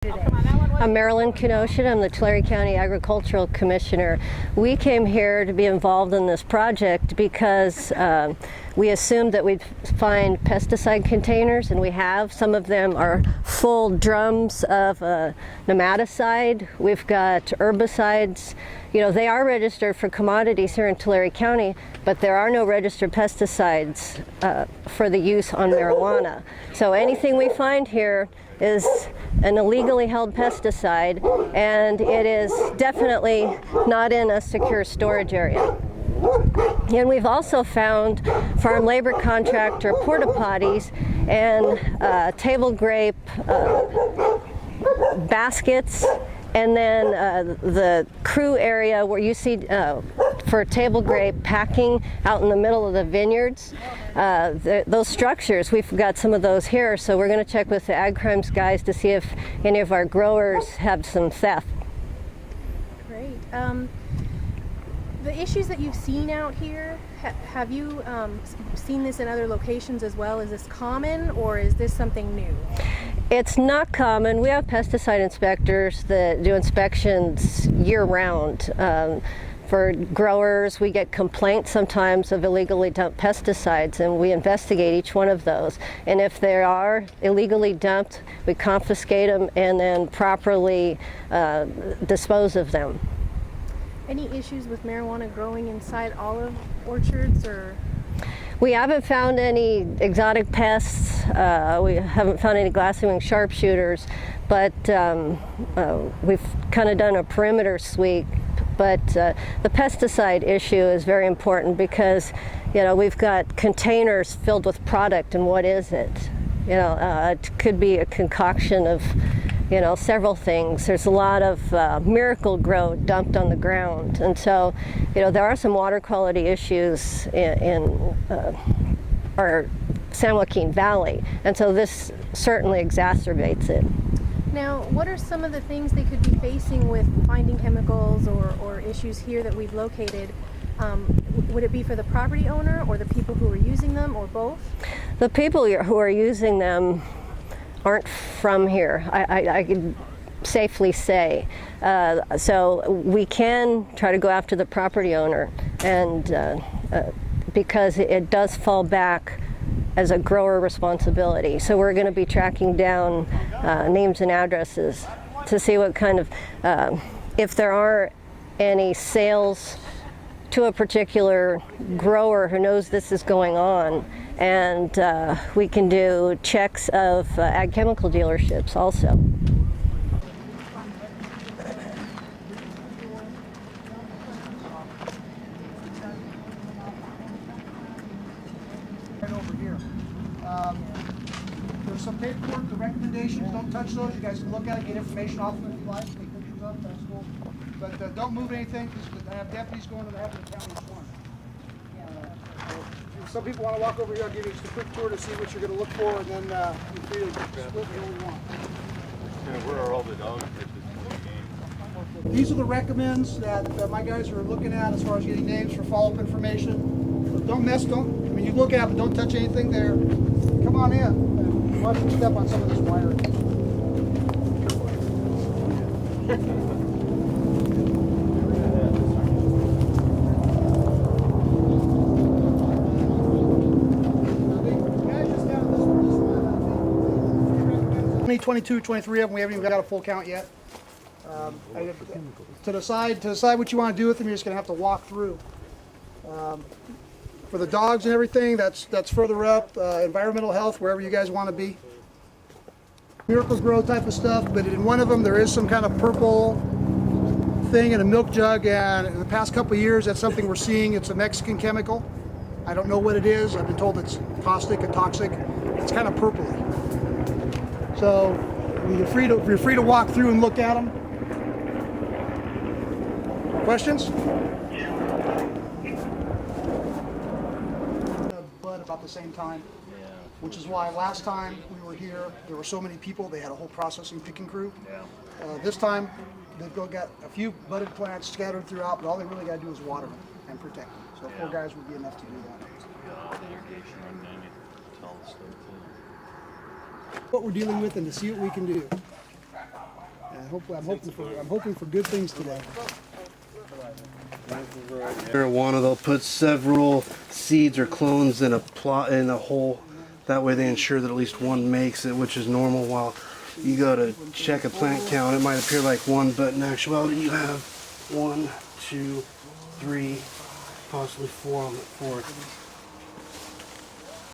Today. I'm Marilyn Kenosha. I'm the Tulare County Agricultural Commissioner. We came here to be involved in this project because we assumed that we'd find pesticide containers, and we have. Some of them are full drums of nematicide. We've got herbicides. You know, they are registered for commodities here in Tulare County, but there are no registered pesticides for the use on marijuana. So anything we find here is an illegally held pesticide, and it is definitely not in a secure storage area. And we've also found farm labor contractor porta potties and table grape baskets, and then the crew area where you see for table grape packing out in the middle of the vineyards. Those structures, we've got some of those here, so we're going to check with the Ag Crimes guys to see if any of our growers have some theft. Great. The issues that you've seen out here, have you seen this in other locations as well? Is this common, or is this something new? It's not common. We have pesticide inspectors that do inspections year-round. For growers, we get complaints sometimes of illegally dumped pesticides, and we investigate each one of those. And if they are illegally dumped, we confiscate them and then properly dispose of them. Any issues with marijuana growing inside olive orchards, or? We haven't found any exotic pests. We haven't found any glassy-winged sharpshooters, but we've kind of done a perimeter sweep. But the pesticide issue is very important because, you know, we've got containers filled with product, and what is it? You know, it could be a concoction of, you know, several things. There's a lot of Miracle-Gro dumped on the ground, and so, you know, there are some water quality issues in our San Joaquin Valley, and so this certainly exacerbates it. Now, what are some of the things they could be facing with finding chemicals or issues here that we've located? Would it be for the property owner or the people who are using them, or both? The people who are using them aren't from here, I can safely say. So we can try to go after the property owner, and because it does fall back as a grower responsibility. So we're going to be tracking down names and addresses to see what kind of, if there are any sales to a particular grower who knows this is going on, and we can do checks of ag chemical dealerships also. Right over here. There's some paperwork, the recommendations, don't touch those. You guys can look at it, get information off them if you like, take pictures of, that's cool. But don't move anything, because I have deputies going to the Hebron County Sworn. If some people want to walk over here, I'll give you just a quick tour to see what you're going to look for, and then you feel split whatever you want. Where are all the dogs? These are the recommends that my guys are looking at as far as getting names for follow-up information. Don't mess, I mean, you look at it, but don't touch anything there. Come on in. Watch you step on some of this wiring. Only 22, 23 of them. We haven't even got a full count yet. To decide what you want to do with them, you're just going to have to walk through. For the dogs and everything, that's further up. Environmental health, wherever you guys want to be. Miracle-Gro type of stuff, but in one of them there is some kind of purple thing in a milk jug, and in the past couple of years that's something we're seeing. It's a Mexican chemical. I don't know what it is. I've been told it's caustic and toxic. It's kind of purpley. So you're free to walk through and look at them. Questions? Bud about the same time, which is why last time we were here, there were so many people, they had a whole processing picking crew. This time, they've got a few budded plants scattered throughout, but all they really got to do is water them and protect them. So 4 guys would be enough to do that. What we're dealing with and to see what we can do. I'm hoping for good things today. Marijuana, they'll put several seeds or clones in a plot in a hole. That way they ensure that at least one makes it, which is normal. While you go to check a plant count, it might appear like one, but in actuality you have 1, 2, 3, possibly 4 on the fourth.